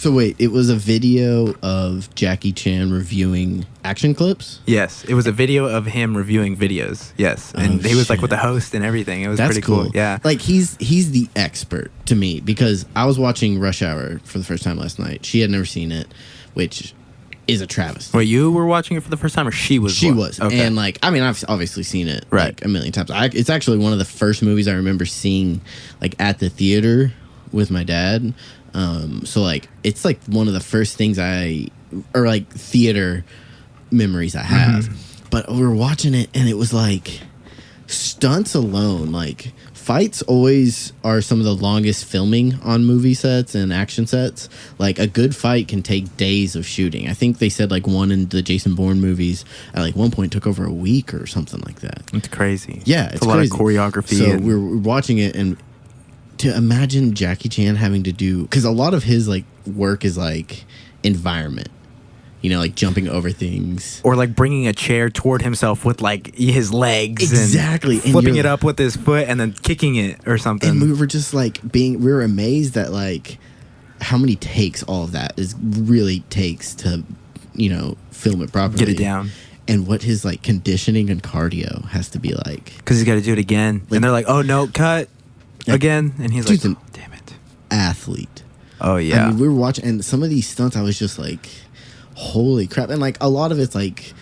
So wait, it was a video of Jackie Chan reviewing action clips? Yes, it was a video of him reviewing videos. Yes, and he was like with the host and everything. It was That's pretty cool. Yeah, like he's the expert to me because I was watching Rush Hour for the first time last night. She had never seen it, which is a travesty. Wait, you were watching it for the first time, or she was? She was, okay. And like, I mean, I've obviously seen it right like a million times. It's actually one of the first movies I remember seeing like at the theater with my dad. So like it's like one of the first things or like theater memories I have. But we were watching it and it was like stunts alone, like fights always are some of the longest filming on movie sets and action sets. Like a good fight can take days of shooting. I think they said like one in the Jason Bourne movies at like one point took over a week or something like that. It's crazy. Yeah, it's a lot crazy. of choreography. So we're watching it and to imagine Jackie Chan having to do, because a lot of his like work is like environment, you know, like jumping over things or like bringing a chair toward himself with like his legs, exactly, and flipping it up with his foot and then kicking it or something. And we were just like we were amazed at like how many takes all of that really takes to, you know, film it properly, get it down. And what his like conditioning and cardio has to be like, because he's got to do it again, like, and they're like, oh no, cut again, and he's like, oh, damn it, athlete. Oh yeah. I mean, we were watching, and some of these stunts I was just like, holy crap. And like a lot of it's like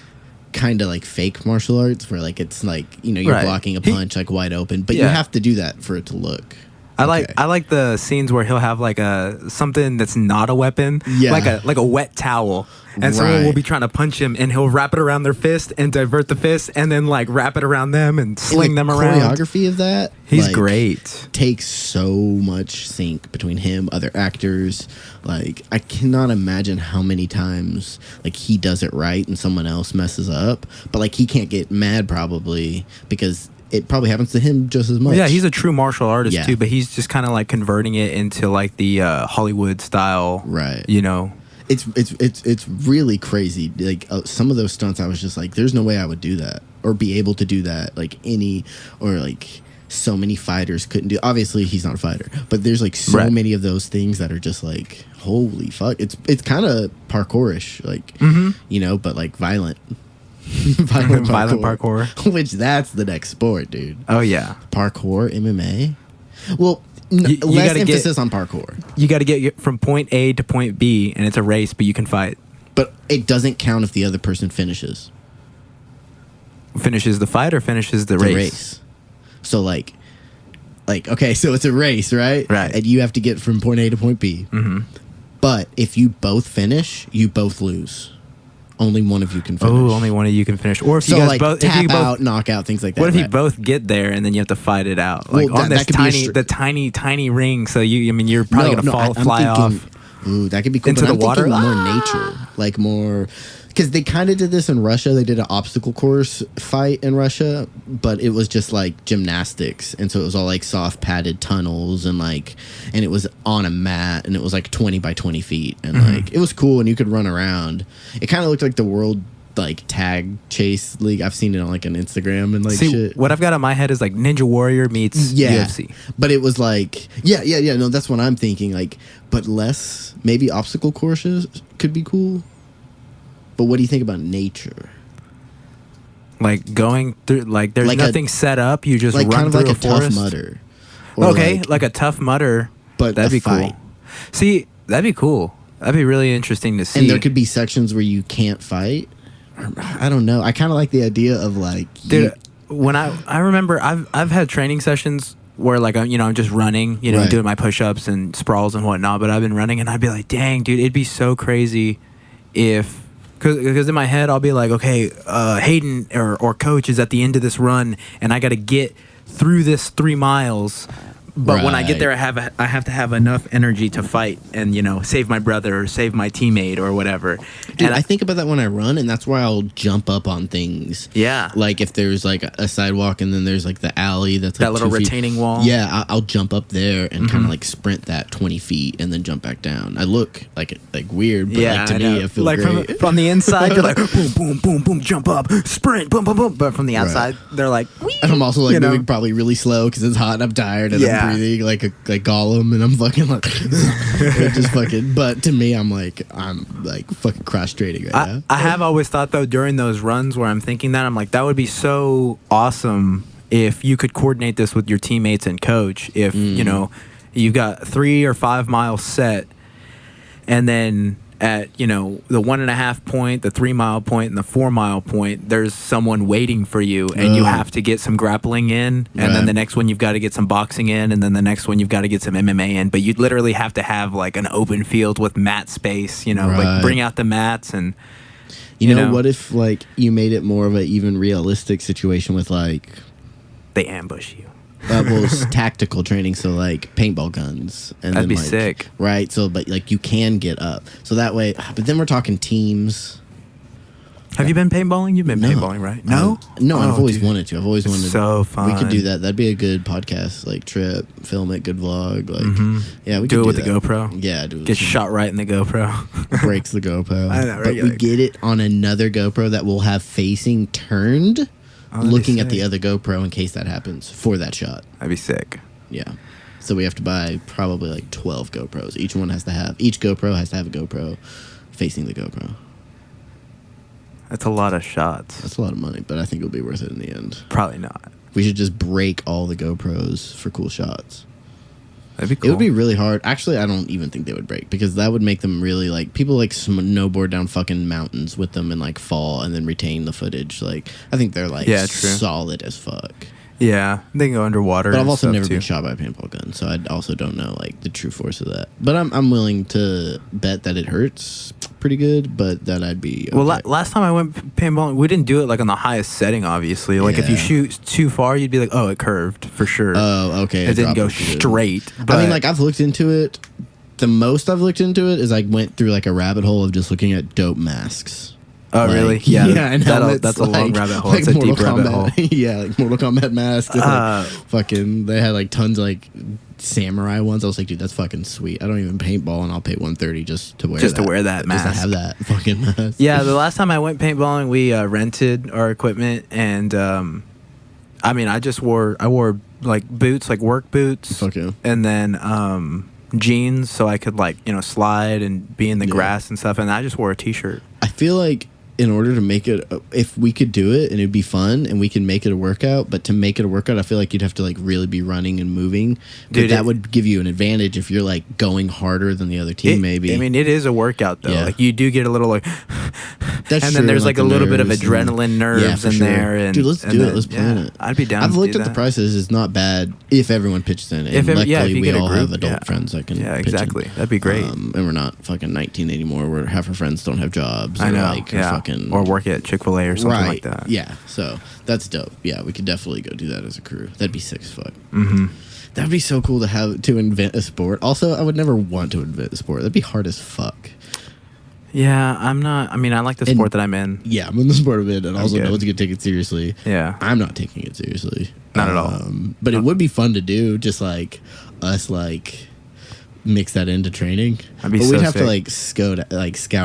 kind of like fake martial arts where like it's like, you know, you're blocking a punch like wide open, but you have to do that for it to look. I like the scenes where he'll have like something that's not a weapon, like a wet towel, and someone will be trying to punch him, and he'll wrap it around their fist and divert the fist, and then like wrap it around them and sling them around. Choreography of that, he's like, great. Takes so much sync between him, other actors. Like I cannot imagine how many times like he does it right and someone else messes up, but like he can't get mad probably because it probably happens to him just as much. Yeah, he's a true martial artist too, but he's just kind of like converting it into like the Hollywood style, right? You know, it's really crazy. Like some of those stunts, I was just like, there's no way I would do that or be able to do that. Like like so many fighters couldn't do. Obviously, he's not a fighter, but there's like so many of those things that are just like, holy fuck! It's kind of parkourish, like you know, but like violent. Violent parkour. Which that's the next sport, dude. Oh yeah, parkour, MMA. Well, less emphasis on parkour. You got to get from point A to point B, and it's a race, but you can fight. But it doesn't count if the other person finishes. Finishes the fight or finishes the race? So like okay, so it's a race, right? Right. And you have to get from point A to point B. But if you both finish, you both lose. Only one of you can finish. Oh, only one of you can finish. Or if you guys like both tap out, knock out, things like that. What if you both get there and then you have to fight it out, like on this tiny ring? So you're probably gonna fly off. Ooh, that could be cool. Into the water, more nature, like more. Because they kind of did this in Russia. They did an obstacle course fight in Russia, but it was just like gymnastics, and so it was all like soft padded tunnels and it was on a mat, and it was like 20 by 20 feet, and like it was cool, and you could run around. It kind of looked like the world like tag chase league. I've seen it on like an Instagram and like shit. What I've got in my head is like Ninja Warrior meets UFC. But it was like no, that's what I'm thinking. Like, but less maybe obstacle courses could be cool. But what do you think about nature? Like going through, like there's nothing set up. You just like run kind of through like a forest. Tough Mudder. Okay, like a Tough Mudder. But that'd be fight. Cool. See, that'd be cool. That'd be really interesting to see. And there could be sections where you can't fight. I don't know. I kind of like the idea of like. Dude, when I remember, I've had training sessions where like I'm just running, doing my push-ups and sprawls and whatnot. But I've been running, and I'd be like, dang, dude, it'd be so crazy if. Because in my head, I'll be like, okay, Hayden or coach is at the end of this run, and I got to get through this 3 miles. But when I get there, I have to have enough energy to fight and save my brother or save my teammate or whatever. Dude, and I think about that when I run, and that's why I'll jump up on things. Yeah, like if there's like a sidewalk and then there's like the alley that's like that little retaining wall. Yeah, I'll jump up there and kind of like sprint that 20 feet and then jump back down. I look like weird, but like to me, I feel like great. From the inside, you're like boom, boom, boom, boom, jump up, sprint, boom, boom, boom. But from the outside, they're like, whee! And I'm also like moving probably really slow because it's hot and I'm tired and I'm breathing like Gollum, and I'm fucking like, just fucking. But to me, I'm like fucking cross-training right now. I have always thought though during those runs where I'm thinking that I'm like that would be so awesome if you could coordinate this with your teammates and coach. If you know you've got 3 or 5 miles set, and then at the 1.5 point, the 3 mile point, and the 4 mile point, there's someone waiting for you, and you have to get some grappling in, and then the next one you've got to get some boxing in, and then the next one you've got to get some MMA in. But you'd literally have to have like an open field with mat space, like bring out the mats and. You know, what if like you made it more of an even realistic situation with like they ambush you. Well, it's tactical training, so like paintball guns, and that'd be like, sick, right? So, but like you can get up, so that way. But then we're talking teams. Have you been paintballing? You've been paintballing, right? No, no. I've always wanted to. I've always wanted. So fun. We could do that. That'd be a good podcast, like trip, film it, good vlog. Like, yeah, we could do it with that. the GoPro. Yeah, do it. Get shot right in the GoPro. Breaks the GoPro. I know, right? But we get it on another GoPro that will have facing turned. Looking at the other GoPro in case that happens for that shot. That'd be sick. Yeah. So we have to buy probably like 12 GoPros. Each GoPro has to have a GoPro facing the GoPro. That's a lot of shots. That's a lot of money, but I think it'll be worth it in the end. Probably not. We should just break all the GoPros for cool shots. That'd be cool. It would be really hard. Actually, I don't even think they would break because that would make them really like people like snowboard down fucking mountains with them and like fall and then retain the footage. Like I think they're like solid as fuck. Yeah, they can go underwater. But I've also never been shot by a paintball gun, so I also don't know like the true force of that. But I'm willing to bet that it hurts pretty good, but that I'd be okay. Well, last time I went paintballing, we didn't do it like on the highest setting. Obviously, like if you shoot too far, you'd be like, oh, it curved for sure. Oh, okay. It didn't go straight. But I mean, like I've looked into it. The most I've looked into it is I went through like a rabbit hole of just looking at dope masks. Oh, like, really? Yeah, and that's a long rabbit hole. It's a deep rabbit hole. Yeah, like Mortal Kombat masks. Fucking, they had like tons of like samurai ones. I was like, dude, that's fucking sweet. I don't even paintball, and I'll pay $130 just to wear that mask. Just to have that fucking mask. Yeah, the last time I went paintballing, we rented our equipment, and I mean, I wore like boots, like work boots, and then jeans, so I could like slide and be in the grass and stuff. And I just wore a t-shirt. I feel like in order to make it, if we could do it and it'd be fun and we can make it a workout, but to make it a workout, I feel like you'd have to like really be running and moving. Dude, that would give you an advantage if you're like going harder than the other team. Maybe. I mean, it is a workout though. Yeah. Like you do get a little like, that's and then there's like a little bit of adrenaline nerves in there. And dude, let's do it. Let's plan it. I'd be down. I've looked at the prices. It's not bad if everyone pitches in. And luckily, we all have adult friends that can. Yeah, exactly. That'd be great. And we're not fucking 19 anymore. Where half our friends don't have jobs. I know. Like, or work at Chick-fil-A or something like that. Yeah, so that's dope. Yeah, we could definitely go do that as a crew. That'd be sick as fuck. Mm-hmm. That'd be so cool to invent a sport. Also, I would never want to invent a sport. That'd be hard as fuck. Yeah, I'm not. I mean, I like the sport that I'm in. Yeah, I'm in the sport I'm in, and also no one's gonna take it seriously. Yeah, I'm not taking it seriously. Not at all. But it would be fun to do, just like us, like mix that into training. But we'd have to like scout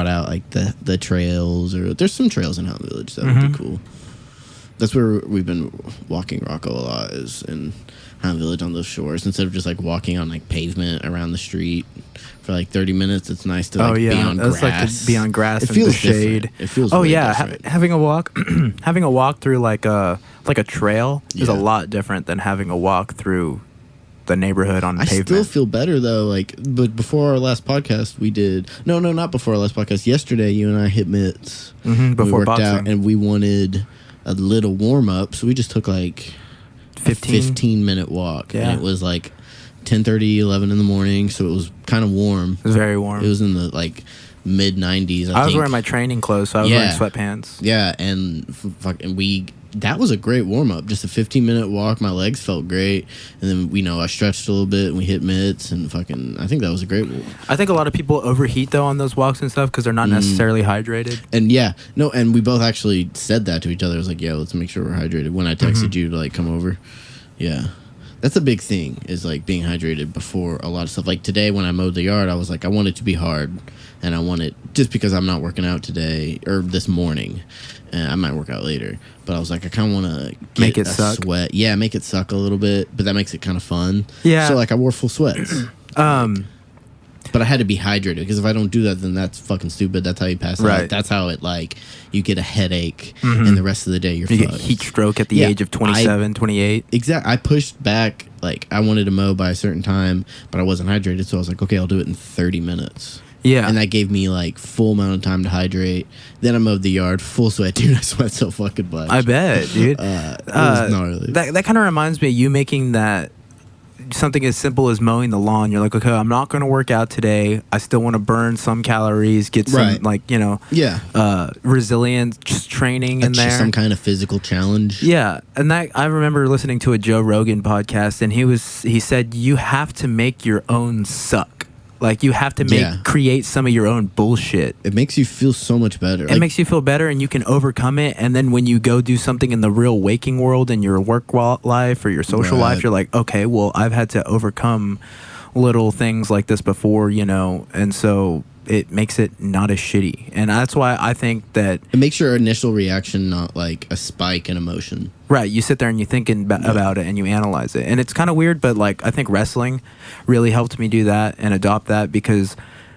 out like the trails, or there's some trails in Houghton Village that would be cool. That's where we've been walking Rocco a lot, is in Houghton Village on those shores. Instead of just like walking on like pavement around the street for like 30 minutes, it's nice to be on grass. Like to be on grass it in feels the shade. Different. It feels having a walk having a walk through like a trail is a lot different than having a walk through the neighborhood on pavement. I still feel better though, but before our last podcast we did not before our last podcast. Yesterday you and I hit mitts before we worked boxing out, and we wanted a little warm up, so we just took like 15-minute walk, and it was like 10:30, 11 in the morning, so it was kind of warm. It was very warm. It was in the like mid 90s. I was wearing my training clothes, so I was wearing sweatpants. Yeah, and that was a great warm up. Just a 15-minute walk. My legs felt great, and then I stretched a little bit, and we hit mitts, and I think that was a great walk. I think a lot of people overheat though on those walks and stuff because they're not necessarily hydrated. And and we both actually said that to each other. I was like, yeah, let's make sure we're hydrated. When I texted you to like come over, yeah. That's a big thing, is like being hydrated before a lot of stuff. Like today when I mowed the yard, I was like, I want it to be hard, and I want it, just because I'm not working out today or this morning, and I might work out later, but I was like, I kind of want to make it suck. sweat. Yeah, make it suck a little bit, but that makes it kind of fun. Yeah. So like I wore full sweats. But I had to be hydrated, because if I don't do that, then that's fucking stupid. That's how you pass out. That's how it, like, you get a headache, and the rest of the day you're you fucked. get heat stroke at the age of 27, 28. Exactly. I pushed back, like, I wanted to mow by a certain time, but I wasn't hydrated, so I was like, okay, I'll do it in 30 minutes. Yeah. And that gave me, like, full amount of time to hydrate. Then I mowed the yard, full sweat. Dude, I sweat so fucking much. I bet, dude. It was gnarly. That kind of reminds me of you making that something as simple as mowing the lawn. You're like, okay, I'm not going to work out today. I still want to burn some calories, get some, like, you know, resilience training in there. Some kind of physical challenge. Yeah. And that, I remember listening to a Joe Rogan podcast, and he said, you have to make your own suck. Like, you have to create some of your own bullshit. It makes you feel so much better. It makes you feel better, and you can overcome it. And then when you go do something in the real waking world, in your work life or your social life, you're like, okay, well, I've had to overcome little things like this before, you know, and so it makes it not as shitty. And that's why I think that it makes your initial reaction not like a spike in emotion. Right. You sit there and you're thinking about it, and you analyze it. And it's kind of weird, but like, I think wrestling really helped me do that and adopt that, because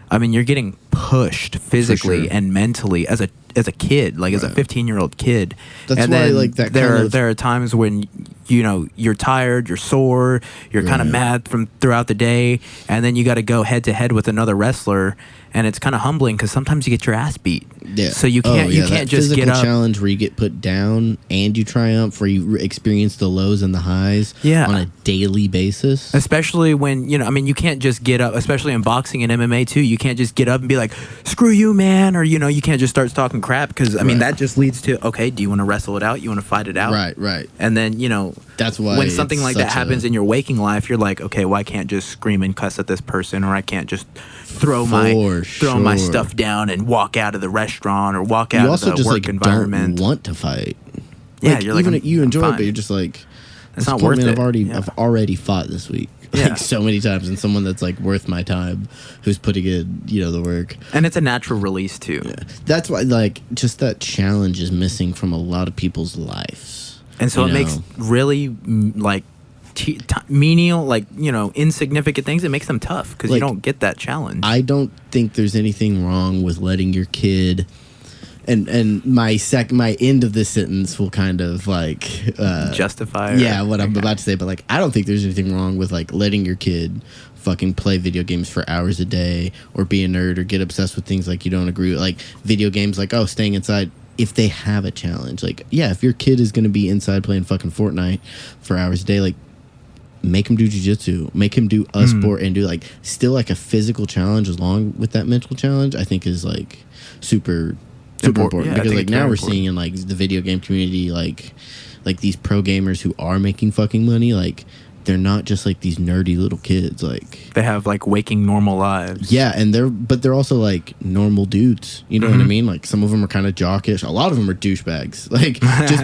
I mean, you're getting pushed physically and mentally as a kid, like as a 15-year-old kid. That's and why, then like that. There are times when, you know, you're tired, you're sore, you're kind of mad from throughout the day, and then you got to go head to head with another wrestler, and it's kind of humbling, because sometimes you get your ass beat. Yeah. So you can't just get up. Challenge where you get put down and you triumph, where you experience the lows and the highs on a daily basis. Especially when, you know, I mean, you can't just get up, especially in boxing and MMA too. You can't just get up and be like, screw you, man. Or, you know, you can't just start talking crap, because, I mean, that just leads to, okay, do you want to wrestle it out? You want to fight it out? Right. And then, you know, that's why when something like that happens in your waking life, you're like, okay, well, I can't just scream and cuss at this person, or I can't just throw my stuff down and walk out of the restaurant or walk out of the work environment. Don't want to fight. Yeah, like, you're like, even you enjoy it, but you're just like, it's not worth it. I've already fought this week, like so many times, and someone that's like worth my time, who's putting in, you know, the work. And it's a natural release too. Yeah. That's why, like, just that challenge is missing from a lot of people's lives, and so it makes really like menial, like, you know, insignificant things, it makes them tough, because you don't get that challenge. I don't think there's anything wrong with letting your kid, and my end of this sentence will kind of like justify what I'm about to say, but like, I don't think there's anything wrong with like letting your kid fucking play video games for hours a day, or be a nerd, or get obsessed with things like you don't agree with, like video games, like, oh, staying inside. If they have a challenge, like, yeah, if your kid is going to be inside playing fucking Fortnite for hours a day, like, make him do jiu-jitsu, make him do a sport, and do like still like a physical challenge along with that mental challenge, I think is like super important. Yeah, because like now we're seeing in like the video game community, like these pro gamers who are making fucking money, like they're not just like these nerdy little kids, like they have like waking normal lives. Yeah, and they're also like normal dudes, you know what I mean? Like some of them are kind of jockish, a lot of them are douchebags, like just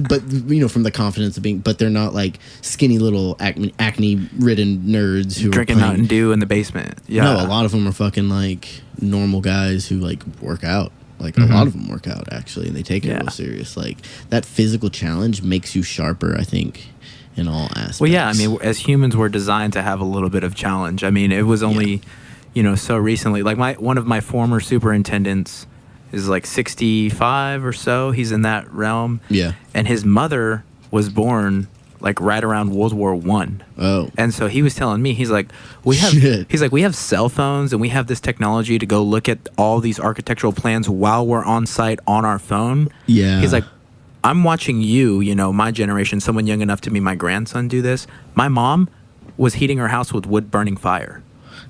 but you know, from the confidence of being, but they're not like skinny little acne ridden nerds who drinking are Mountain Dew in the basement. Yeah, no, a lot of them are fucking like normal guys who like work out. Like a lot of them work out actually, and they take it real serious. Like that physical challenge makes you sharper, I think, in all aspects. Well, yeah, I mean, as humans, we're designed to have a little bit of challenge. I mean, it was only, you know, so recently. Like one of my former superintendents is like 65 or so. He's in that realm. Yeah, and his mother was born like right around World War I. Oh. And so he was telling me, he's like, we have cell phones, and we have this technology to go look at all these architectural plans while we're on site on our phone. Yeah. He's like, I'm watching you know, my generation, someone young enough to be my grandson, do this. My mom was heating her house with wood burning fire.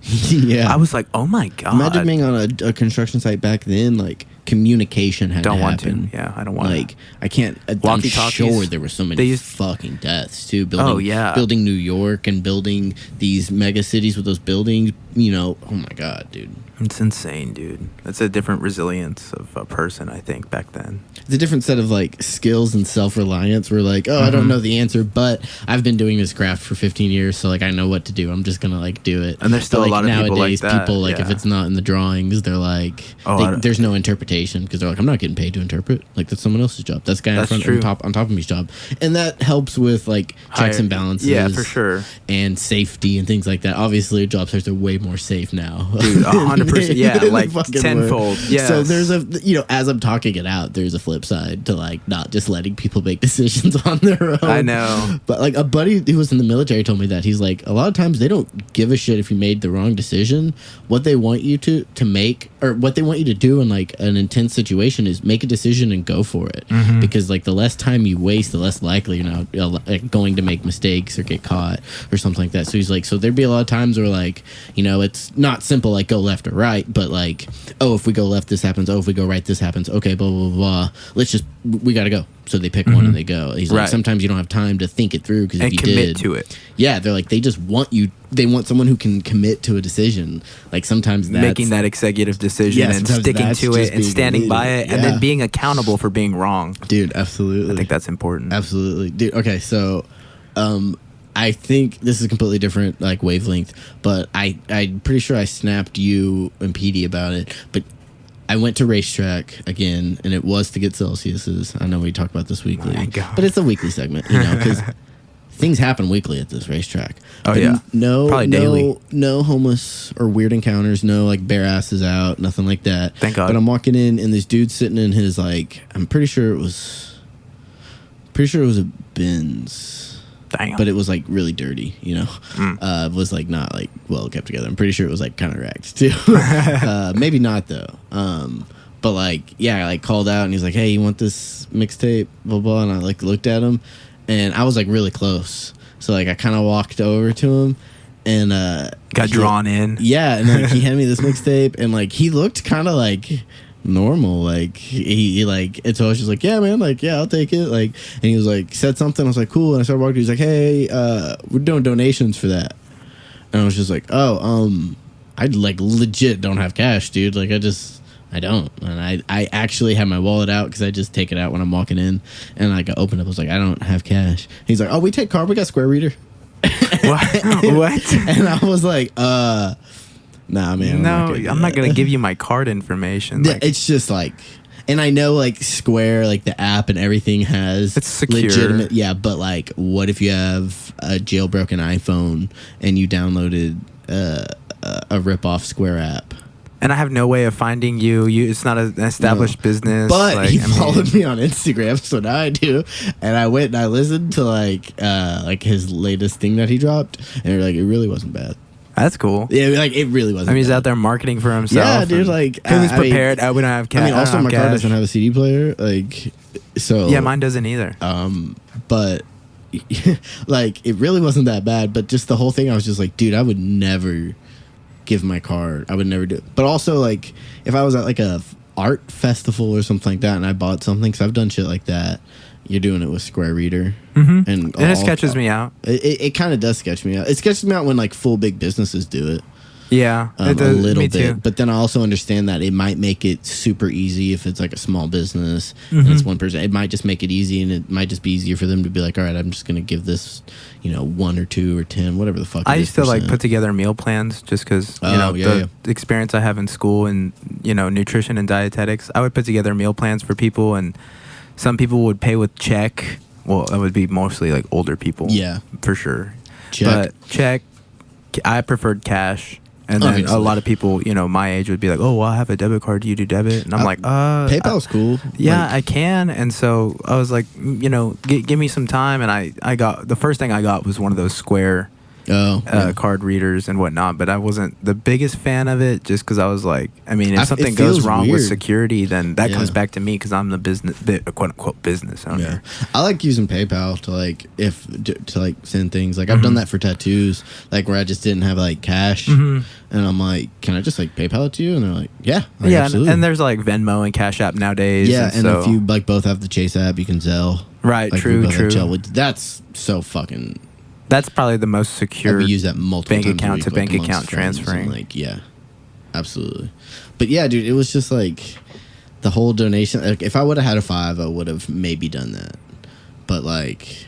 Yeah. I was like, oh my God. Imagine being on a construction site back then, like communication had Don't to want happen. to. Yeah, I don't want Like I can't. I'm Walkie-talkies. sure there were so many They used- fucking deaths too. Building, yeah. building New York and building these mega cities with those buildings. You know, oh my god, dude. It's insane, dude. It's a different resilience of a person, I think, back then. It's a different set of like skills and self-reliance. We're like, oh, I don't know the answer, but I've been doing this craft for 15 years, so like I know what to do. I'm just gonna like do it. And there's still But, a lot of people like nowadays, that, people like if yeah. it's not in the drawings, they're like, Oh, there's no interpretation because they're like, I'm not getting paid to interpret. Like that's someone else's job. That's the guy That's in front true. on top of me's job, and that helps with like checks and balances. Yeah, for sure. And safety and things like that. Obviously, job sites are way more safe now. Dude, 100%. Yeah, Than they like fucking tenfold. were. Yes. So there's a, as I'm talking it out, there's a flip side to like not just letting people make decisions on their own. I know. But like a buddy who was in the military told me that he's like, a lot of times they don't give a shit if you made the wrong decision. What they want you to make, or what they want you to do in like an intense situation is make a decision and go for it. Because like the less time you waste, the less likely you're like going to make mistakes or get caught or something like that. So he's like, so there'd be a lot of times where like, it's not simple like go left or right, but like, oh, if we go left, this happens. Oh, if we go right, this happens. Okay, blah, blah, blah. We got to go. So they pick one and they go. He's like, Right. sometimes you don't have time to think it through because if And you commit did, to it. yeah, they're like, they just want you. They want someone who can commit to a decision. Like sometimes that's, Making that executive decision Yeah, and sometimes sticking that's to just it and being a standing by leader. it and Yeah. then being accountable for being wrong. dude, absolutely. I think that's important. Absolutely, dude. Okay, so, I think this is completely different, like wavelength. But I'm pretty sure I snapped you and PD about it. But I went to racetrack again, and it was to get Celsius's. I know we talk about this weekly, My God. but it's a weekly segment, because things happen weekly at this racetrack. Oh, But yeah. Probably daily. No homeless or weird encounters. No like bare asses out. Nothing like that. Thank God. But I'm walking in, and this dude's sitting in his like. I'm pretty sure it was a Benz. Damn. But it was like really dirty, It was like not like well kept together. I'm pretty sure it was like kind of wrecked too. Maybe not though. But like, yeah, I like called out and he's like, "Hey, you want this mixtape?" Blah blah. And I like looked at him, and I was like really close. So like I kind of walked over to him, and Got drawn in. Yeah, and like he handed me this mixtape, and like he looked kind of like normal, like he like, and so I was just like, yeah man, like yeah, I'll take it, like, and he was like said something, I was like cool, and I started walking, he was like, hey, we're doing donations for that, and I was just like, oh, I like legit don't have cash, dude, like I don't, and I actually have my wallet out because I just take it out when I'm walking in, and like I opened up, I was like, I don't have cash. He's like, oh, we take card, we got Square Reader. What? And I was like, nah, man. No, I'm not gonna give you my card information. Yeah, Like, it's just like, and I know like Square, like the app and everything has It's secure. legitimate. Yeah, but like, what if you have a jailbroken iPhone and you downloaded a rip-off Square app? and I have no way of finding you. It's not an established business. But like, he I mean, followed me on Instagram, so now I do. And I went and I listened to like his latest thing that he dropped, and like it really wasn't bad. That's cool. Yeah, like it really wasn't. I mean, he's bad. out there marketing for himself. Yeah, dude. and Like he was I mean, prepared. We don't have cash. I mean, also my car cash. doesn't have a CD player, like so. Yeah, mine doesn't either. But like it really wasn't that bad. But just the whole thing, I was just like, dude, I would never give my card. I would never do it. But also, like, if I was at like a art festival or something like that, and I bought something, because I've done shit like that. You're doing it with Square Reader, and it sketches me out. It kind of does sketch me out. It sketches me out when like full big businesses do it. Yeah, A it does, little me bit, too. but then I also understand that it might make it super easy if it's like a small business and it's one person. It might just make it easy, and it might just be easier for them to be like, all right, I'm just gonna give this, 1 or 2 or 10, whatever the fuck. I it is used to like percent. put together meal plans just because the experience I have in school and nutrition and dietetics. I would put together meal plans for people, and some people would pay with check. Well, that would be mostly like older people. Yeah, for sure. check. But check. I preferred cash. And then Obviously. a lot of people, my age would be like, "Oh, well, I have a debit card. Do you do debit?" And I'm like, PayPal's cool. Yeah, Like, I can." And so I was like, give me some time. And I got the first thing I got was one of those Square card readers and whatnot. But I wasn't the biggest fan of it, just because I was like, I mean, if something goes wrong with security, then that comes back to me, because I'm the quote unquote business owner. Yeah. I like using PayPal to send things. Like I've done that for tattoos, like where I just didn't have like cash, and I'm like, can I just like PayPal it to you? And they're like, yeah, absolutely. And there's like Venmo and Cash App nowadays. Yeah, and if you like both have the Chase app, you can Zelle. Right, like, true. That's so fucking. That's probably the most secure. We use that multiple bank times account a to week, bank like, account transferring. Like, yeah, absolutely. But yeah, dude, it was just like the whole donation. Like, if I would have had a 5, I would have maybe done that. But like,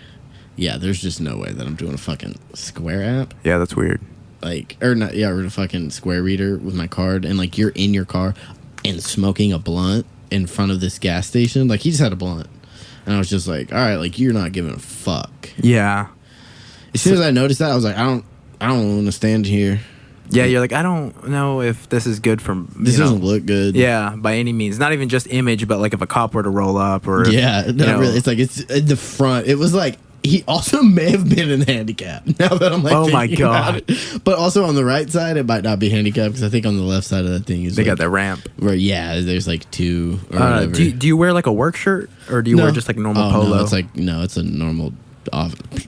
yeah, there's just no way that I'm doing a fucking Square app. Yeah, that's weird. Like, or not? Yeah, or a fucking Square reader with my card, and like you're in your car and smoking a blunt in front of this gas station. Like, he just had a blunt, and I was just like, all right, like you're not giving a fuck. Yeah. As soon as I noticed that, I was like, I don't want to stand here. Yeah, you're like, I don't know if this is good for. This doesn't look good. Yeah, by any means. Not even just image, but like if a cop were to roll up or. Yeah, not really. It's like it's in the front. It was like he also may have been in handicap. Now that I'm like, oh my god! But also on the right side, it might not be handicapped, because I think on the left side of that thing is they got that ramp. Where there's like 2 or whatever. Do you wear like a work shirt, or do you wear just like a normal polo? No, it's a normal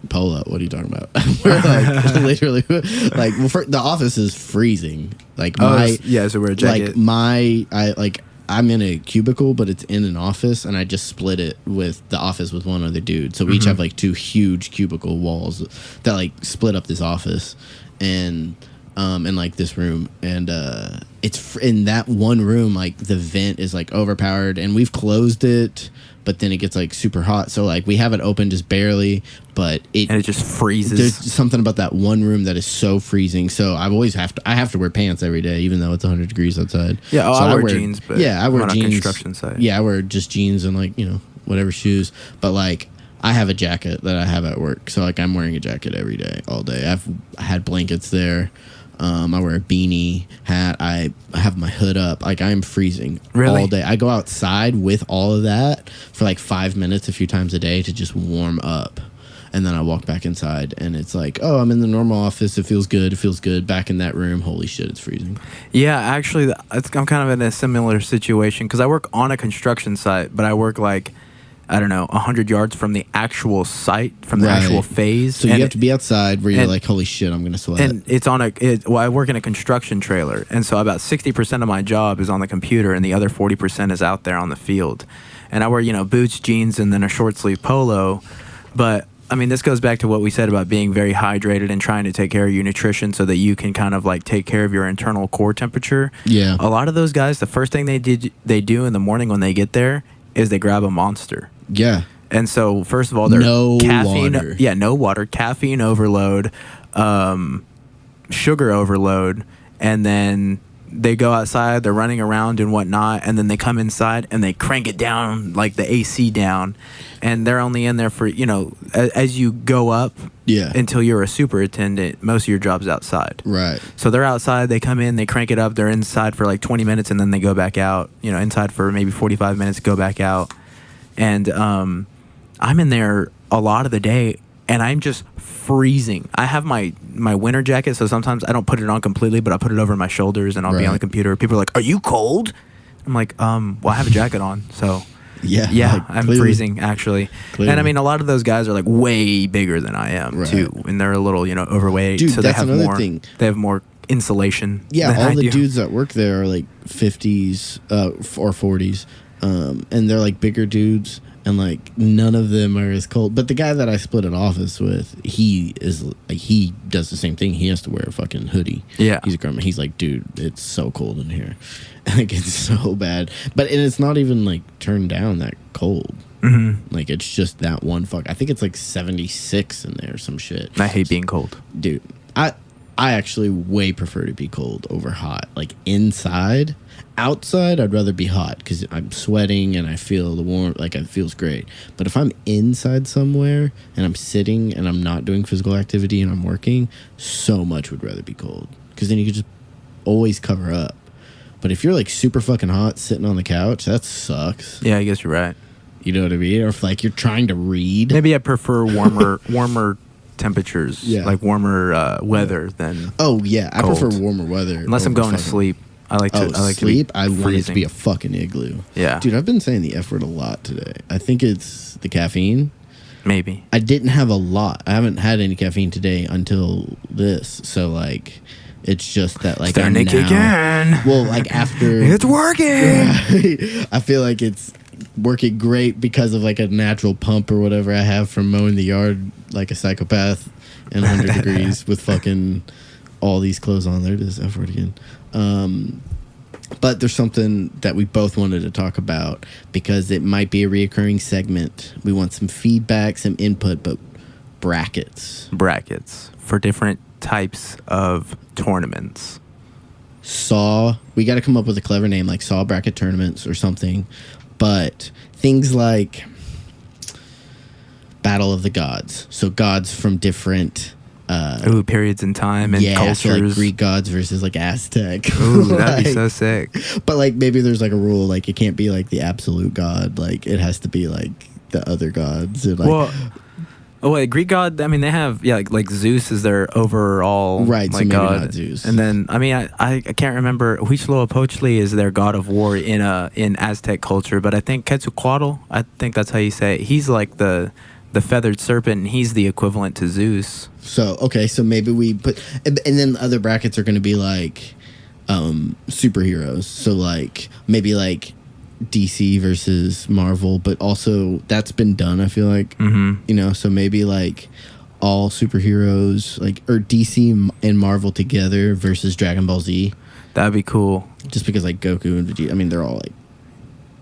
polo. What are you talking about? We're like literally like the office is freezing. Like so wear a jacket. Like I'm in a cubicle, but it's in an office, and I just split it with the office with one other dude. So we each have like 2 huge cubicle walls that like split up this office, and like this room, and it's in that one room, like the vent is like overpowered, and we've closed it, but then it gets like super hot, so like we have it open just barely, but it just freezes. There's something about that one room that is so freezing, so I have to wear pants every day, even though it's 100 degrees outside. Yeah, so I wear jeans, but I wear on jeans. A construction site. Yeah, I wear just jeans and like whatever shoes, but like I have a jacket that I have at work, so like I'm wearing a jacket every day, all day. I had blankets there. I wear a beanie, hat. I have my hood up. Like, I'm freezing all day. I go outside with all of that for like 5 minutes a few times a day to just warm up. And then I walk back inside, and it's like, oh, I'm in the normal office. It feels good. It feels good. Back in that room, holy shit, it's freezing. Yeah, actually, I'm kind of in a similar situation, because I work on a construction site, but I work like, I don't know, 100 yards from the actual site, from the actual phase. So you have to be outside where you're like, holy shit, I'm going to sweat. And it's on I work in a construction trailer. And so about 60% of my job is on the computer, and the other 40% is out there on the field. And I wear, boots, jeans, and then a short sleeve polo. But I mean, this goes back to what we said about being very hydrated and trying to take care of your nutrition so that you can kind of like take care of your internal core temperature. Yeah. A lot of those guys, the first thing they do in the morning when they get there is they grab a Monster. Yeah. And so, first of all, they're caffeine. Water. Yeah, no water, caffeine overload, sugar overload, and then they go outside, they're running around and whatnot, and then they come inside and they crank it down, like the AC down, and they're only in there for, as you go up until you're a superintendent, most of your job's outside. Right. So they're outside, they come in, they crank it up, they're inside for like 20 minutes, and then they go back out, inside for maybe 45 minutes, go back out. And I'm in there a lot of the day, and I'm just freezing. I have my winter jacket, so sometimes I don't put it on completely, but I put it over my shoulders, and I'll be on the computer. People are like, "Are you cold?" I'm like, well, I have a jacket on, so yeah, like, I'm freezing actually. Clearly. And I mean, a lot of those guys are like way bigger than I am too, and they're a little overweight. Dude, so that's they have another more. Thing. They have more insulation. Yeah, all the dudes that work there are like 50s or 40s. And they're like bigger dudes, and like none of them are as cold. But the guy that I split an office with, he does the same thing. He has to wear a fucking hoodie. Yeah, he's a grandma. He's like, dude, it's so cold in here. Like, it's so bad. And it's not even like turned down that cold. Mm-hmm. Like, it's just that one fuck. I think it's like 76 in there or some shit. I hate being cold, dude. I actually way prefer to be cold over hot. Like, inside. Outside, I'd rather be hot because I'm sweating and I feel the warmth, like it feels great. But if I'm inside somewhere and I'm sitting and I'm not doing physical activity and I'm working, so much would rather be cold, because then you could just always cover up. But if you're like super fucking hot sitting on the couch, that sucks. Yeah, I guess you're right. You know what I mean? Or if like you're trying to read. Maybe I prefer warmer temperatures, Yeah. like warmer weather than. Oh yeah, I Cold. prefer warmer weather. Unless I'm over going to fucking- sleep. I like to. Oh, I like sleep. To be I want it to freezing. be a fucking igloo. Yeah. Dude, I've been saying the F word a lot today. I think it's the caffeine. Maybe. I didn't have a lot. I haven't had any caffeine today until this. So like, it's just that like Starting I'm to kick now. in. Well, like after It's working. I feel like it's working great because of like a natural pump or whatever I have from mowing the yard like a psychopath in 100 degrees with fucking all these clothes on. There it is, F word again. But there's something that we both wanted to talk about because it might be a reoccurring segment. We want some feedback, some input, but brackets. Brackets for different types of tournaments. We got to come up with a clever name like Saw bracket tournaments or something. But things like Battle of the Gods. So gods from different Periods in time and so cultures. like Greek gods versus like Aztec. Ooh, that'd be Like, so sick. But like maybe there's like a rule like it can't be like the absolute god, like it has to be like the other gods. And, like, Well, oh wait, Greek god. I mean, they have like Zeus is their overall Right, so like maybe god, not Zeus. and then I mean I can't remember. Huitzilopochtli is their god of war in Aztec culture, but I think Quetzalcoatl. I think that's how you say it. He's like the feathered serpent, and he's the equivalent to Zeus. So okay, so maybe we put, and then the other brackets are going to be like superheroes. So like maybe like DC versus Marvel, but also that's been done. I feel like so maybe like all superheroes like or DC and Marvel together versus Dragon Ball Z. That'd be cool. Just because like Goku and Vegeta, I mean they're all like.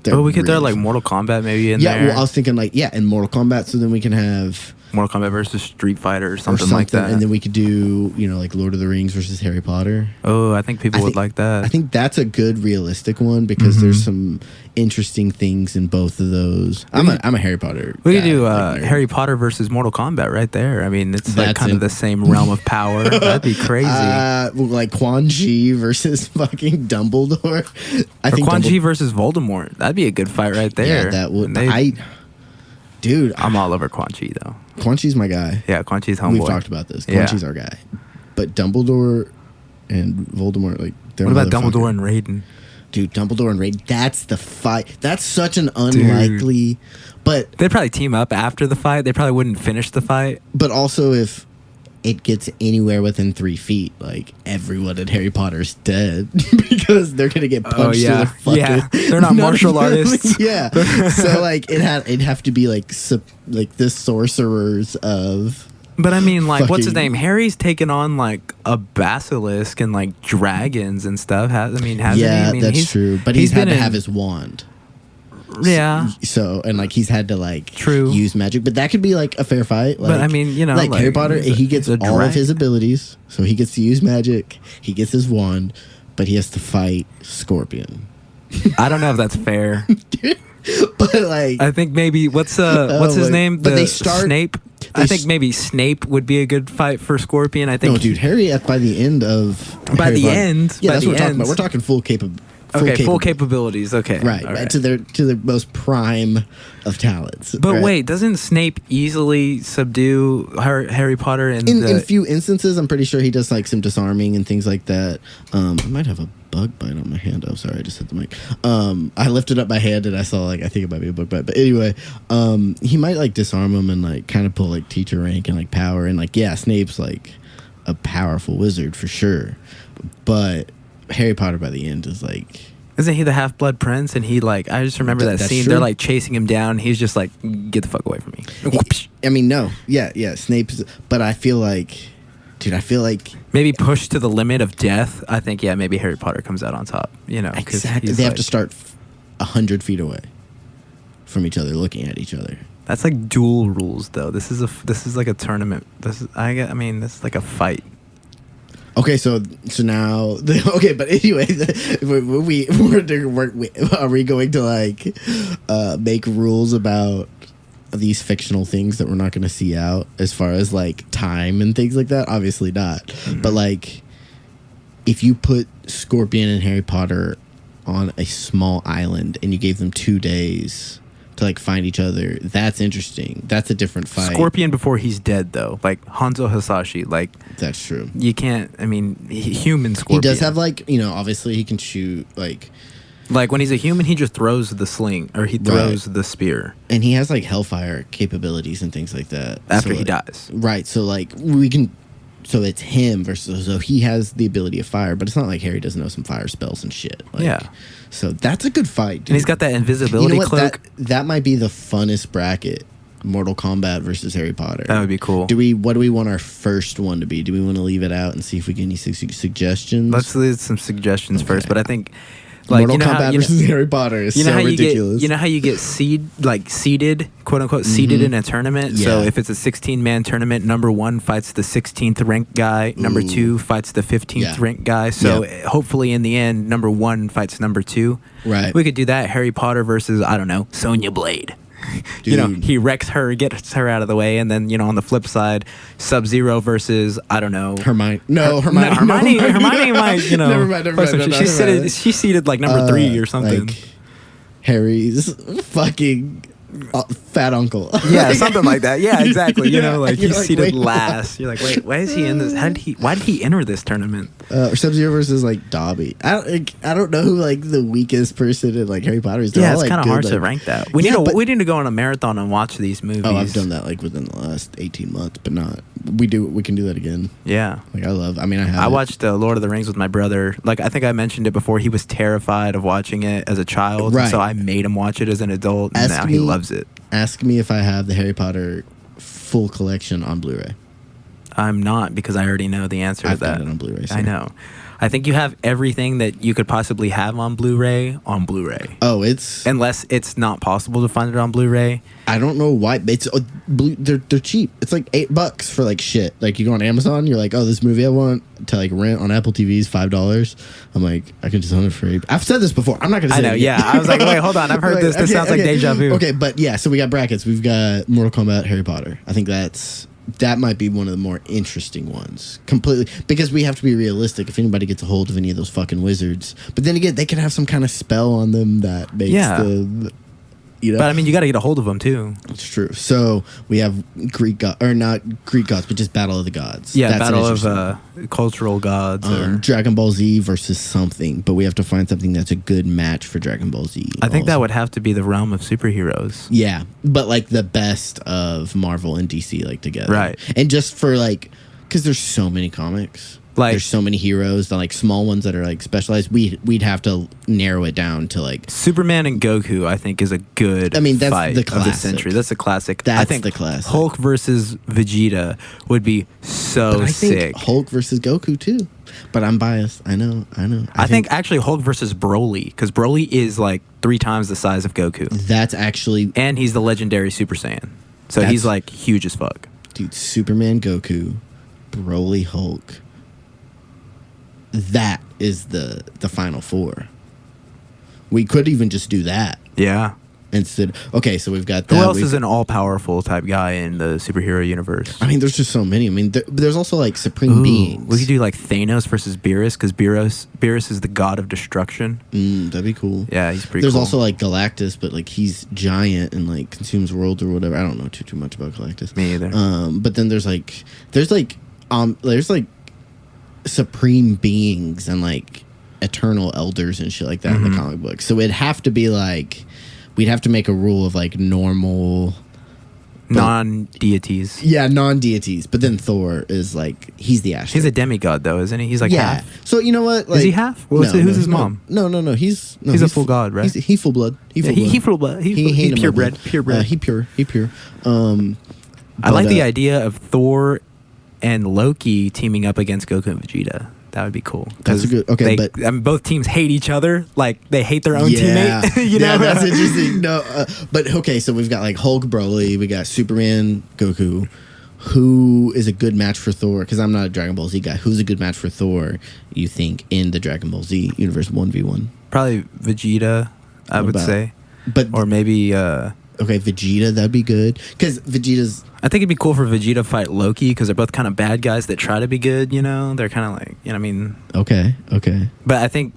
Oh, we could throw really like Mortal Kombat maybe in yeah, there. well, I was thinking like in Mortal Kombat, so then we can have Mortal Kombat versus Street Fighter or something like that. and then we could do like Lord of the Rings versus Harry Potter. Oh, I think people would like that. I think that's a good realistic one because there's some interesting things in both of those. I'm a Harry Potter. We guy, could do like, nerd. Harry Potter versus Mortal Kombat right there. I mean, it's like That's kind of the same realm of power. That'd be crazy. Well, like Quan Chi versus fucking Dumbledore. I Or think Quan Chi versus Voldemort. That'd be a good fight right there. Yeah, that would. And Dude, I'm all over Quan Chi though. Quan Chi's my guy. Yeah, Quan Chi's homeboy. We've talked about this. Quan Yeah. Chi's our guy. But Dumbledore and Voldemort, like, they're What about motherfucker. Dumbledore and Raiden? Dude, Dumbledore and Raiden, that's the fight. That's such an unlikely. But They'd probably team up after the fight. They probably wouldn't finish the fight. also if it gets anywhere within 3 feet, like everyone in Harry Potter's dead because they're gonna get punched through the fucking. Yeah, they're not martial artists. Yeah, so like it'd have to be like the sorcerers of. But I mean, like, what's his Fucking- name? Harry's taken on like a basilisk and like dragons and stuff. Hasn't he? Yeah, I mean, that's true. But he's had been to in- have his wand. Yeah. So and like he's had to like True. use magic, but that could be like a fair fight. Like, But, I mean, like Harry like, Potter, he's a- he gets he's a all of his dragon. abilities, so he gets to use magic. He gets his wand, but he has to fight Scorpion. I don't know if that's fair. But like, I think maybe what's his my- name? but they start- Snape. they I think s- maybe Snape would be a good fight for Scorpion. I think. no, dude, Harry by the end of By Harry the Potter- end, yeah, by that's the what we're talking end. about. We're talking full capabilities. Okay, right, all right, to their most prime of talents. But right? wait, doesn't Snape easily subdue Harry Potter in a few instances, I'm pretty sure he does like some disarming and things like that. I might have a bug bite on my hand. Oh, sorry, I just hit the mic. I lifted up my hand and I saw I think it might be a bug bite. But anyway, he might like disarm him and like kind of pull like teacher rank and like power and like Snape's like a powerful wizard for sure. But Harry Potter by the end is like. Isn't he the Half-Blood Prince? And he like, I just remember that That's scene. true. They're like chasing him down. He's just like, get the fuck away from me. I mean, no, yeah, Snape's. But I feel like, dude, Maybe pushed to the limit of death. I think maybe Harry Potter comes out on top. 'Cause exactly. he's They have like- to start 100 feet away from each other, looking at each other. That's like dual rules, though. This is like a tournament. This is like a fight. Okay, so now but anyway, are we going to like make rules about these fictional things that we're not going to see out as far as like time and things like that? Obviously not. Mm-hmm. But like, if you put Scorpion and Harry Potter on a small island and you gave them 2 days to like find each other. That's interesting. That's a different fight. Scorpion before he's dead, though. Like Hanzo Hasashi. Like, that's true. You can't. I mean, human Scorpion. He does have like, you know, obviously he can shoot like when he's a human, he just throws the sling or he throws the spear, and he has like hellfire capabilities and things like that after he dies. Right. So like we can. So it's him versus. So he has the ability of fire, but it's not like Harry doesn't know some fire spells and shit. Like, yeah. So that's a good fight, dude. And he's got that invisibility cloak. That might be the funnest bracket. Mortal Kombat versus Harry Potter. That would be cool. What do we want our first one to be? Do we want to leave it out and see if we get any suggestions? Let's leave some suggestions first, but I think like Mortal Kombat versus Harry Potter is so ridiculous. You know how you get seeded, quote unquote, seeded in a tournament? Yeah. So if it's a 16-man tournament, number 1 fights the 16th ranked guy, number 2 fights the 15th ranked guy. So hopefully in the end, number 1 fights number 2. Right. We could do that. Harry Potter versus, I don't know, Sonya Blade. Dude. You know, he wrecks her, gets her out of the way, and then, you know, on the flip side, Sub-Zero versus, I don't know, Hermione. Hermione might, you know, never mind. She's seated like number 3 or something. Like Harry's fucking fat uncle. Yeah, something like that. Yeah, exactly. You know, like he's seated last. You're like, wait, why is he in this? Why did he enter this tournament? Or Sub-Zero versus like Dobby. I don't know who like the weakest person in like Harry Potter is. Yeah, it's kind of hard to rank that. We need to go on a marathon and watch these movies. Oh, I've done that like within the last 18 months, but not. We can do that again. Yeah. Like I watched Lord of the Rings with my brother. Like I think I mentioned it before. He was terrified of watching it as a child, right? So I made him watch it as an adult, and now he loves it. Ask me if I have the Harry Potter full collection on Blu-ray. I'm not, because I already know the answer to that. I've got it on Blu-ray. So. I know. I think you have everything that you could possibly have on Blu-ray on Blu-ray. Oh, it's... Unless it's not possible to find it on Blu-ray. I don't know why. It's they're cheap. It's like $8 for like shit. Like you go on Amazon, you're like, oh, this movie I want to like rent on Apple TV's $5. I'm like, I can just own it for $8. I've said this before. I'm not gonna say I know, it yeah. I was like, wait, hold on. I've heard this. This sounds like deja vu. Okay, but yeah, so we got brackets. We've got Mortal Kombat, Harry Potter. I think that might be one of the more interesting ones. Completely. Because we have to be realistic. If anybody gets a hold of any of those fucking wizards. But then again, they could have some kind of spell on them that makes the... You know? But I mean, you got to get a hold of them too. It's true. So we have not Greek gods, but just Battle of the Gods. Yeah, Battle of cultural gods. Or Dragon Ball Z versus something, but we have to find something that's a good match for Dragon Ball Z. I think that would have to be the realm of superheroes. Yeah, but like the best of Marvel and DC like together, right? And just for like, because there's so many comics. Like, there's so many heroes, the like small ones that are like specialized. We'd have to narrow it down to like Superman and Goku. I think is a good. That's fight the classic of the century. That's a classic. That's I think the classic. Hulk versus Vegeta would be so sick. Hulk versus Goku too, but I'm biased. I know. I think actually Hulk versus Broly, because Broly is like 3 times the size of Goku. That's actually, and he's the legendary Super Saiyan, so he's like huge as fuck. Dude, Superman, Goku, Broly, Hulk. That is the final 4. We could even just do that. Yeah. Instead, okay, so we've got that. Who else is an all-powerful type guy in the superhero universe? I mean, there's just so many. I mean, there's also like supreme beings. We could do like Thanos versus Beerus, because Beerus is the god of destruction. That'd be cool. Yeah, he's pretty There's cool. also like Galactus, but like he's giant and like consumes worlds or whatever. I don't know too much about Galactus. Me either. But then there's supreme beings and like eternal elders and shit like that in the comic book. So it'd have to be like, we'd have to make a rule of like normal non-deities. Yeah, non-deities. But then Thor is like, he's the Asher. He's a demigod though, isn't he? He's like half. So you know what? Like, is he half? Who's his mom? No. He's a full god, right? He's full blood. He full blood. He's purebred. Purebred. He pure. I like the idea of Thor and Loki teaming up against Goku and Vegeta. That would be cool. That's a good. Okay, but both teams hate each other. Like they hate their own teammate. You know, that's interesting. No, but okay. So we've got like Hulk, Broly. We got Superman, Goku. Who is a good match for Thor? Because I'm not a Dragon Ball Z guy. Who's a good match for Thor? You think in the Dragon Ball Z universe 1v1? Probably Vegeta. I would say, or maybe. Okay, Vegeta. That'd be good because Vegeta's. I think it'd be cool for Vegeta to fight Loki, because they're both kind of bad guys that try to be good, you know? They're kind of like, you know what I mean? Okay. But I think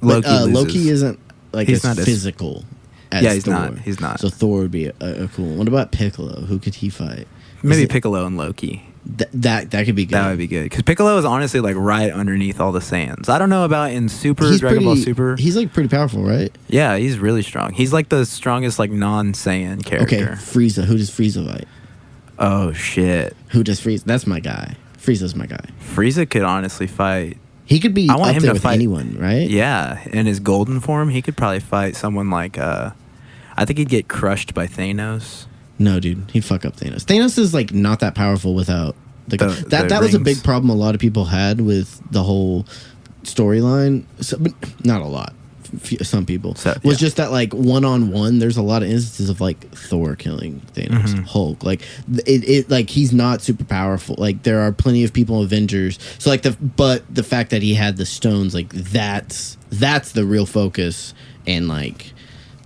Loki Loki isn't like he's not physical. as Yeah, he's Thor. not. He's not. So Thor would be a cool one. What about Piccolo? Who could he fight? Maybe Piccolo and Loki. That could be good. That would be good because Piccolo is honestly like right underneath all the Saiyans. I don't know about in Dragon Ball Super. He's like pretty powerful, right? Yeah, he's really strong. He's like the strongest like non-Saiyan character. Okay, Frieza. Who does Frieza fight? Oh shit. Who does Frieza? That's my guy. Frieza's my guy. Frieza could honestly fight. He could be I want up him there to with fight anyone, right? Yeah, in his golden form, he could probably fight someone like. I think he'd get crushed by Thanos. No, dude, he'd fuck up Thanos. Thanos is like not that powerful without that was a big problem a lot of people had with the whole storyline. So, but not a lot. Some people was just that like one-on-one. There's a lot of instances of like Thor killing Thanos, Hulk. Like it like he's not super powerful. Like there are plenty of people in Avengers. So like the fact that he had the stones, like that's the real focus and like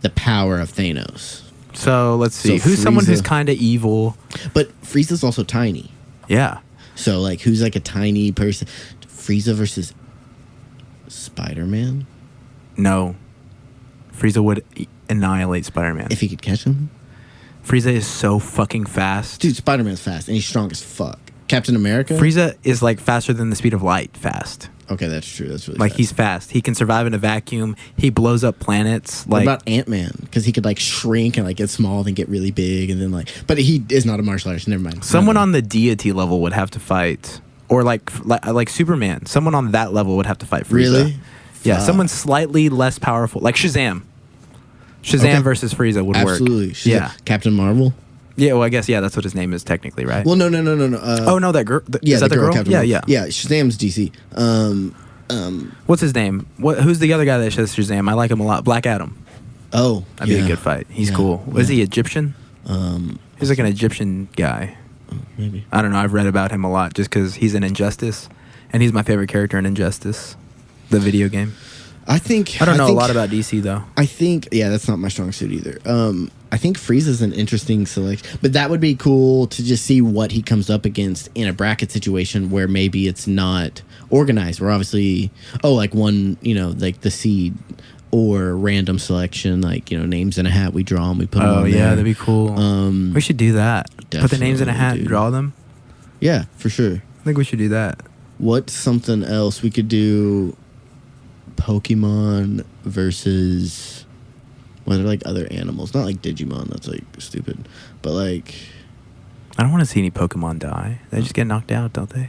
the power of Thanos. So let's see. So who's someone who's kind of evil? But Frieza's also tiny. Yeah. So like who's like a tiny person? Frieza versus Spider-Man? No. Frieza would annihilate Spider-Man. If he could catch him? Frieza is so fucking fast. Dude, Spider-Man's fast and he's strong as fuck. Captain America? Frieza is like faster than the speed of light fast. Okay, that's true. That's really like fast. he's fast. He can survive in a vacuum. He blows up planets. What Like about Ant-Man? Because he could like shrink and like get small, then get really big, and then like. But he is not a martial artist. Never mind. someone on the deity level would have to fight, or like Superman. Someone on that level would have to fight Frieza. Really? Yeah, Fuck. someone slightly less powerful, like Shazam. Shazam versus Frieza would work. Absolutely. Yeah. Captain Marvel. Yeah. Well, I guess that's what his name is technically, right? Well, no. Oh no, that girl. Yeah, is that the girl? Captain Yeah, Marvel. yeah. Yeah, Shazam's DC. What's his name? Who's the other guy that says Shazam? I like him a lot. Black Adam. Oh, That'd be a good fight. He's cool. Is he Egyptian? He's like an Egyptian guy. Maybe. I don't know. I've read about him a lot just because he's in Injustice, and he's my favorite character in Injustice, the video game. I think I don't know a lot about DC though. I think that's not my strong suit either. I think Frieza's an interesting selection, but that would be cool to just see what he comes up against in a bracket situation where maybe it's not organized. Where obviously, like one, like the seed or random selection, like names in a hat. We draw them, we put them on there. That'd be cool. We should do that. Put the names in a hat and draw them. Yeah, for sure. I think we should do that. What's something else we could do? Pokemon versus what are like other animals? Not like Digimon. That's like stupid. But like, I don't want to see any Pokemon die. They just get knocked out, don't they?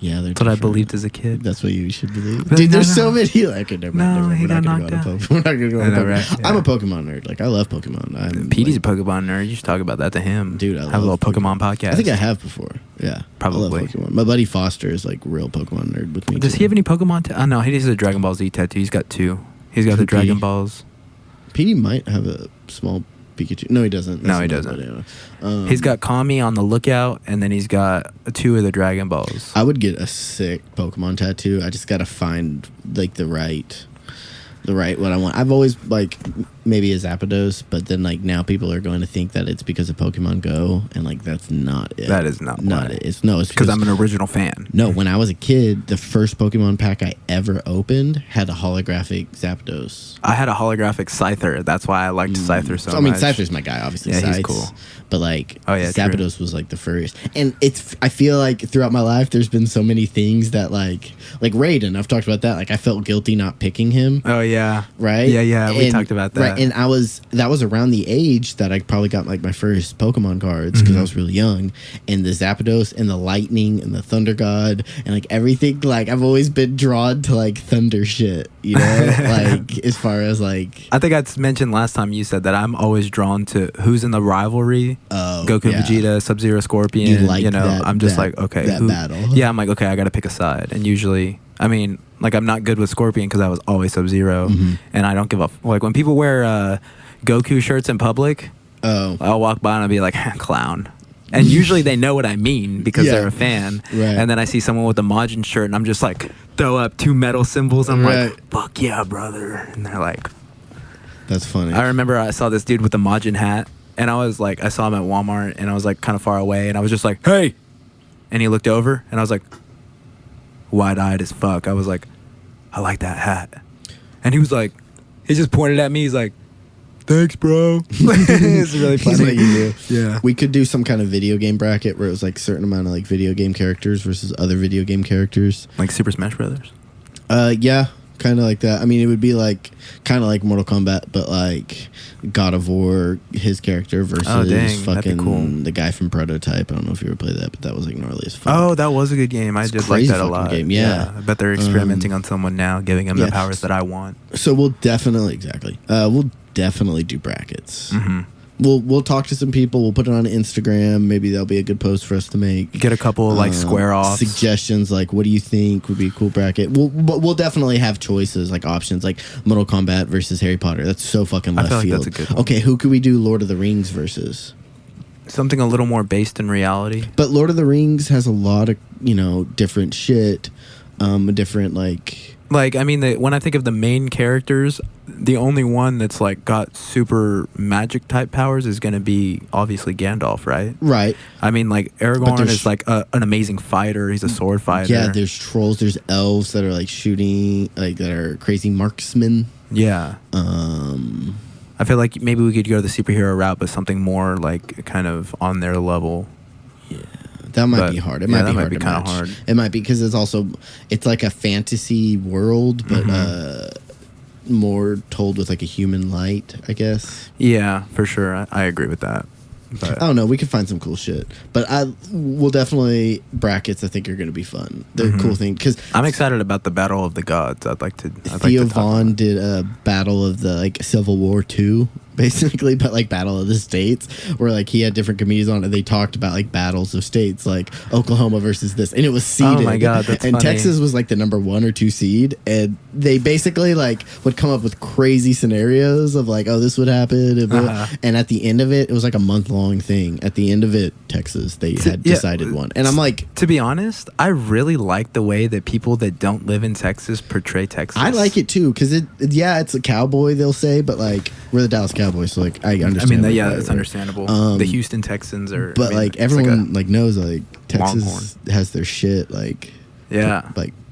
Yeah, that's what I believed as a kid. That's what you should believe. But Dude, there's so many. Like, never mind. He got knocked out. We're not gonna go on Pokemon. Right? Yeah. I'm a Pokemon nerd. Like I love Pokemon. Petey's a Pokemon nerd. You should talk about that to him. Dude, I have a little Pokemon podcast. I think I have before. Yeah, probably. I love Pokemon. My buddy Foster is like real Pokemon nerd with me. Does he have any Pokemon? Oh no, he has a Dragon Ball Z tattoo. He's got 2. He's got the Dragon Balls. Petey might have a small Pikachu. No, he doesn't. No, he doesn't. He's got Kami on the lookout, and then he's got 2 of the Dragon Balls. I would get a sick Pokemon tattoo. I just gotta find like the right what I want. I've always like maybe a Zapdos, but then like now people are going to think that it's because of Pokemon Go, and like that's not it. That is not it. It's because I'm an original fan. No, when I was a kid, the first Pokemon pack I ever opened had a holographic Zapdos. I had a holographic Scyther. That's why I liked Scyther so much. I mean, Scyther's my guy, obviously. Yeah, Scythes, he's cool. But like, Zapdos was like the first, and I feel like throughout my life, there's been so many things that like Raiden. I've talked about that. Like, I felt guilty not picking him. Oh yeah, right. Yeah. We talked about that. Right, and that was around the age that I probably got like my first Pokemon cards because I was really young, and the Zapdos and the Lightning and the Thunder God and like everything. Like, I've always been drawn to like thunder shit. Like as far as like, I think I mentioned last time you said that I'm always drawn to who's in the rivalry. Goku, Vegeta, Sub-Zero, Scorpion. You like that, I'm just like, okay, that battle. Yeah, I'm like, okay, I got to pick a side. And usually, I mean, like, I'm not good with Scorpion because I was always Sub-Zero, and I don't give up. Like, when people wear Goku shirts in public, I'll walk by and I'll be like, clown. And usually they know what I mean because they're a fan. Right. And then I see someone with a Majin shirt and I'm just like, throw up 2 metal symbols. I'm like, fuck yeah, brother. And they're like, that's funny. I remember I saw this dude with a Majin hat. And I was like, I saw him at Walmart, and I was like kind of far away, and I was just like, hey! And he looked over, and I was like, wide-eyed as fuck. I was like, I like that hat. And he was like, he just pointed at me, he's like, thanks, bro. It's really funny. He's like you do. Yeah. We could do some kind of video game bracket where it was like a certain amount of like video game characters versus other video game characters. Like Super Smash Brothers? Yeah, kind of like that. I mean, it would be like kind of like Mortal Kombat, but like God of War, his character versus fucking cool. the guy from Prototype. I don't know if you ever played that, but that was like gnarly as fuck. Oh, that was a good game. I did like that a lot. Game. Yeah. I bet they're experimenting on someone now, giving him the powers that I want. So we'll definitely do brackets. Mm-hmm. We'll talk to some people. We'll put it on Instagram. Maybe that'll be a good post for us to make. Get a couple like square offs suggestions. Like, what do you think would be a cool bracket? We'll definitely have choices, like options, like Mortal Kombat versus Harry Potter. That's so fucking left field. field. That's a good one. Okay, who could we do Lord of the Rings versus? Something a little more based in reality. But Lord of the Rings has a lot of different shit, different Like, I mean, when I think of the main characters, the only one that's like got super magic type powers is going to be obviously Gandalf, right? Right. I mean, like Aragorn is like an amazing fighter. He's a sword fighter. Yeah, there's trolls. There's elves that are like shooting, like that are crazy marksmen. Yeah. I feel like maybe we could go the superhero route, but something more like kind of on their level. Yeah. That might be hard. It might be kind of hard. It might be because it's like a fantasy world, but more told with like a human light, I guess. Yeah, for sure. I agree with that. But I don't know. We could find some cool shit, but we'll definitely brackets. I think are going to be fun. They're a cool thing because I'm excited about the Battle of the Gods. I'd like to. Theo Vaughn did a Battle of the Civil War 2. Basically, but like Battle of the States, where like he had different comedians on it. They talked about like battles of states, like Oklahoma versus this, and it was seeded. Oh my god, that's and funny. Texas was like the number 1 or 2 seed, and they basically like would come up with crazy scenarios of like, oh, this would happen, and at the end of it, it was like a month-long thing. At the end of it, Texas they had decided one, and I'm like, to be honest, I really like the way that people that don't live in Texas portray Texas. I like it too because it's a cowboy, they'll say, but like we're the Dallas Cowboys. So like I understand. I mean, that's understandable. The Houston Texans are, but like everyone knows like Texas has their shit like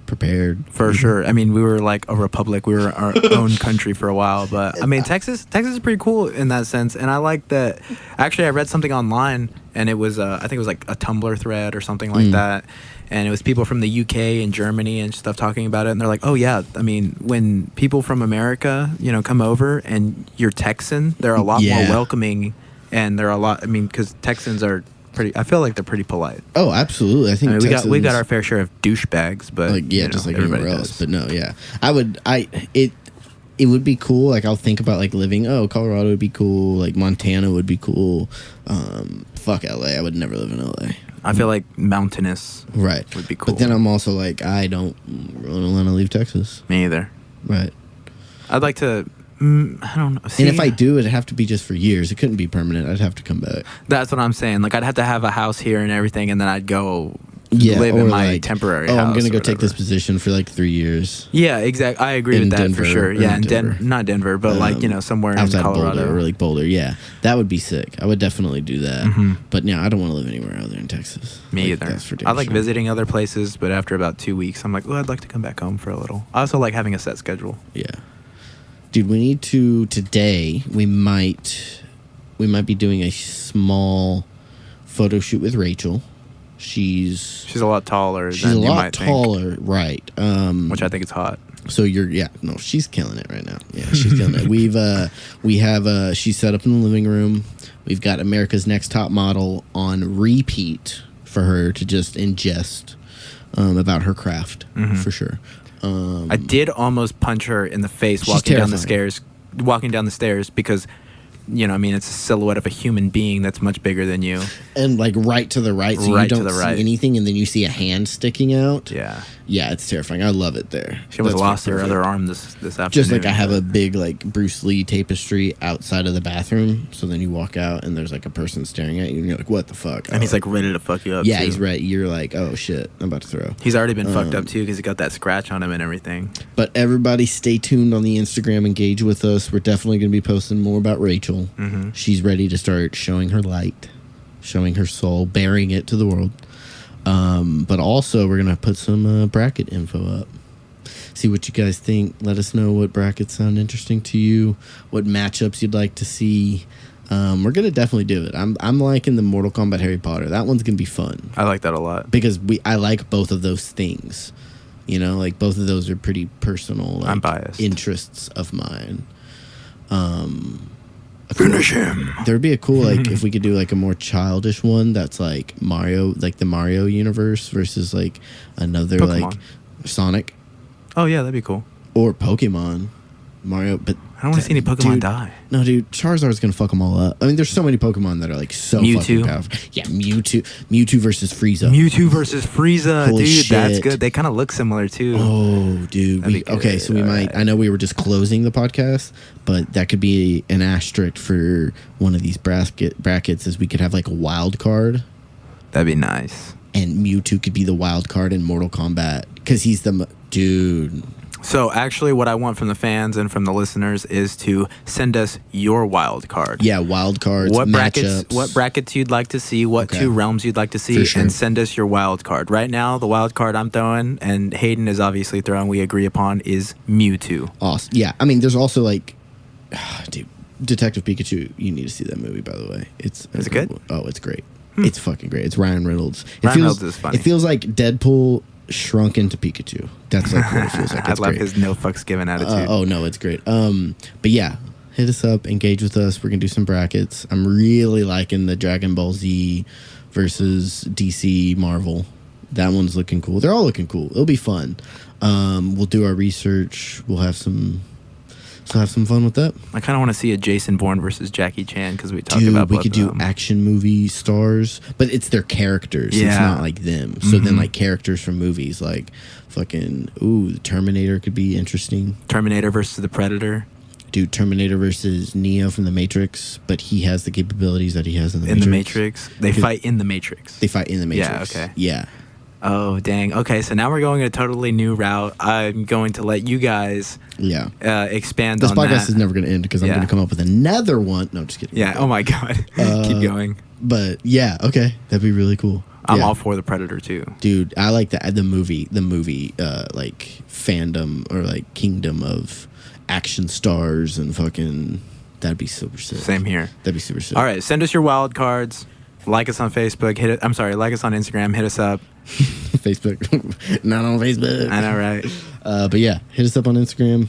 prepared for sure. I mean, we were like a republic. We were our own country for a while, but I mean, Texas is pretty cool in that sense. And I like that. Actually, I read something online, and it was I think it was like a Tumblr thread or something like that. And it was people from the UK and Germany and stuff talking about it. And they're like, oh, yeah, I mean, when people from America, come over and you're Texan, they're a lot more welcoming. And they're a lot, because Texans are I feel like they're pretty polite. Oh, absolutely. I think we got our fair share of douchebags, but just like everywhere else. Does. But no, yeah. It would be cool. Like I'll think about like living, Colorado would be cool. Like Montana would be cool. Fuck LA. I would never live in LA. I feel like mountainous would be cool. But then I'm also like, I don't really want to leave Texas. Me either. Right. I'd like to, I don't know. And if I do, it'd have to be just for years. It couldn't be permanent. I'd have to come back. That's what I'm saying. Like, I'd have to have a house here and everything, and then I'd go live in my temporary house. I'm going to go take this position for like 3 years. Yeah, exactly. I agree with that Denver, for sure. Yeah, Denver. Not Denver, but somewhere outside in Colorado. Boulder, or like Boulder. Yeah, that would be sick. I would definitely do that. But yeah, I don't want to live anywhere other than Texas. Me either. I like visiting other places, but after about 2 weeks, I'm like, I'd like to come back home for a little. I also like having a set schedule. Yeah. Dude, we need to today. We might be doing a small photo shoot with Rachel. She's a lot taller. She's a lot taller, right? Which I think is hot. So she's killing it right now. Yeah, she's killing it. She's set up in the living room. We've got America's Next Top Model on repeat for her to just ingest about her craft for sure. I did almost punch her in the face walking down the stairs because, it's a silhouette of a human being that's much bigger than you. And like right to the right, so you don't see anything, and then you see a hand sticking out. Yeah. Yeah, it's terrifying. I love it there. She almost lost her other arm this afternoon. Just like I have a big like Bruce Lee tapestry outside of the bathroom, so then you walk out and there's like a person staring at you, and you're like, what the fuck? And he's like ready to fuck you up. Yeah, he's right. You're like, oh shit, I'm about to throw. He's already been fucked up too because he got that scratch on him and everything. But everybody stay tuned on the Instagram, engage with us. We're definitely going to be posting more about Rachel. She's ready to start showing her light, showing her soul, bearing it to the world. But also we're going to put some bracket info up. see what you guys think. Let us know what brackets sound interesting to you, what matchups you'd like to see. We're gonna definitely do it. I'm liking the Mortal Kombat Harry Potter. That one's gonna be fun. I like that a lot because I like both of those things. You know, like both of those are pretty personal. Like, I'm biased. Interests of mine. Finish him. There'd be a cool like if we could do like a more childish one that's like Mario, like the Mario universe versus like another Pokemon. like Sonic. Oh yeah, that'd be cool. Or Pokemon. Mario, but I don't want to see any Pokemon die. No, dude, Charizard's gonna fuck them all up. I mean, there's so many Pokemon that are like so fucking powerful. Yeah, Mewtwo versus Frieza. Mewtwo versus Frieza, Holy dude, shit. that's good. They kind of look similar too. Oh, dude. Okay, so we might. I know we were just closing the podcast, but that could be an asterisk for one of these brackets. Is we could have like a wild card. That'd be nice. And Mewtwo could be the wild card in Mortal Kombat because he's the dude. So actually what I want from the fans and from the listeners is to send us your wild card. Yeah, wild cards, what matchups. brackets you'd like to see, what two realms you'd like to see, sure. and send us your wild card. Right now, the wild card I'm throwing, and Hayden is obviously throwing, we agree upon, is Mewtwo. Awesome. Yeah, I mean, there's also like, dude, Detective Pikachu. You need to see that movie, by the way. Is it good? Oh, it's great. It's fucking great. It's Ryan Reynolds. Reynolds is funny. It feels like Deadpool shrunk into Pikachu. That's like what it feels like. I love his no fucks given attitude. Oh no, it's great. But yeah, hit us up, engage with us. We're gonna do some brackets. I'm really liking the Dragon Ball Z versus DC Marvel. That one's looking cool. They're all looking cool. It'll be fun. We'll do our research. We'll have some fun with that. I kind of want to see a Jason Bourne versus Jackie Chan because we talked about both we could do action movie stars, but it's their characters. Yeah. It's not like them. So then like characters from movies like fucking the Terminator could be interesting. Terminator versus the Predator. Dude, Terminator versus Neo from The Matrix, but he has the capabilities that he has in the Matrix. They fight in the Matrix. They fight in the Matrix. Yeah, okay. Yeah. Oh, dang. Okay, so now we're going a totally new route. I'm going to let you guys expand on that. This podcast is never going to end because I'm going to come up with another one. No, just kidding. Yeah, oh my God. Keep going. But yeah, okay. That'd be really cool. I'm all for the Predator too. Dude, I like the movie like fandom or like kingdom of action stars and fucking that'd be super sick. Same here. That'd be super sick. All right, send us your wild cards. Like us on Facebook. Like us on Instagram. Hit us up. Facebook. Not on Facebook. I know, right? But yeah, hit us up on Instagram.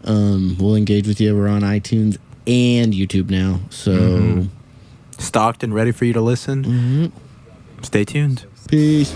We'll engage with you. We're on iTunes and YouTube now. So stocked and ready for you to listen. Stay tuned. Peace.